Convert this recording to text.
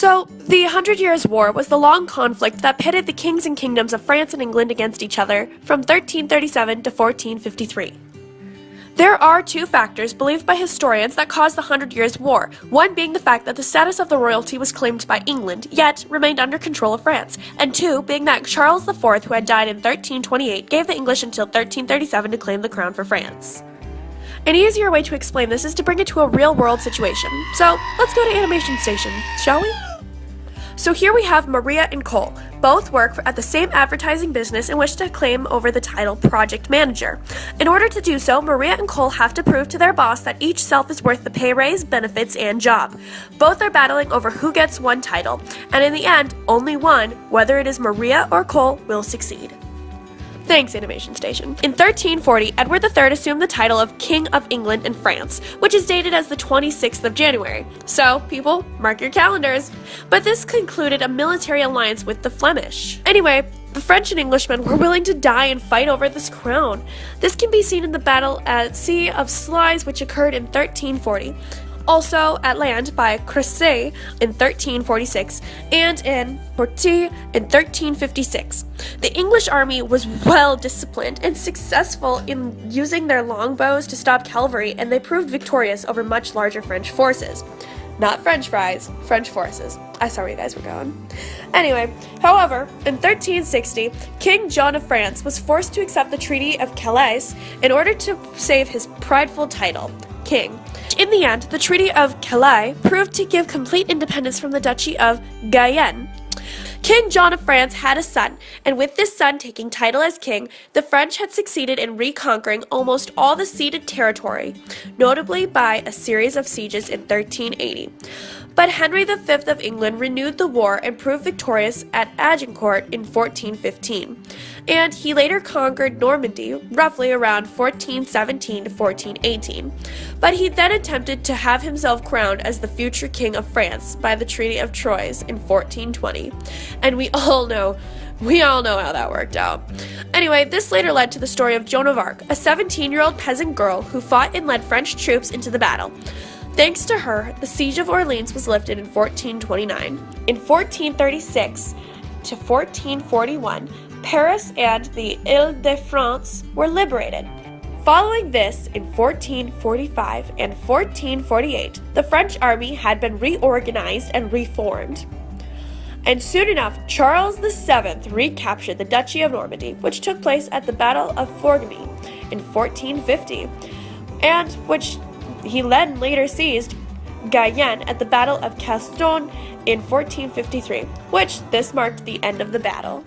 So, the Hundred Years' War was the long conflict that pitted the kings and kingdoms of France and England against each other from 1337 to 1453. There are two factors believed by historians that caused the Hundred Years' War, one being the fact that the status of the royalty was claimed by England, yet remained under control of France, and two being that Charles IV, who had died in 1328, gave the English until 1337 to claim the crown for France. An easier way to explain this is to bring it to a real-world situation. So, let's go to Animation Station, shall we? So here we have Maria and Cole. Both work at the same advertising business and wish to claim over the title Project Manager. In order to do so, Maria and Cole have to prove to their boss that each self is worth the pay raise, benefits, and job. Both are battling over who gets one title, and in the end, only one, whether it is Maria or Cole, will succeed. Thanks, Animation Station. In 1340, Edward III assumed the title of King of England and France, which is dated as the 26th of January. So, people, mark your calendars. But this concluded a military alliance with the Flemish. Anyway, the French and Englishmen were willing to die and fight over this crown. This can be seen in the battle at Sea of Sluys, which occurred in 1340. Also at land by Cressy in 1346, and in Poitiers in 1356. The English army was well disciplined and successful in using their longbows to stop cavalry, and they proved victorious over much larger French forces. Not French fries, French forces. I saw where you guys were going. Anyway, however, in 1360, King John of France was forced to accept the Treaty of Calais in order to save his prideful title, King. In the end, the Treaty of Calais proved to give complete independence from the Duchy of Guyenne. King John of France had a son, and with this son taking title as king, the French had succeeded in reconquering almost all the ceded territory, notably by a series of sieges in 1380. But Henry V of England renewed the war and proved victorious at Agincourt in 1415, and he later conquered Normandy roughly around 1417 to 1418. But he then attempted to have himself crowned as the future king of France by the Treaty of Troyes in 1420, and we all know how that worked out. Anyway, this later led to the story of Joan of Arc, a 17-year-old peasant girl who fought and led French troops into the battle. Thanks to her, the Siege of Orleans was lifted in 1429. In 1436 to 1441, Paris and the Ile-de-France were liberated. Following this, in 1445 and 1448, the French army had been reorganized and reformed. And soon enough, Charles VII recaptured the Duchy of Normandy, which took place at the Battle of Fourgny in 1450, and which he then later seized Guyenne at the Battle of Caston in 1453, which this marked the end of the battle.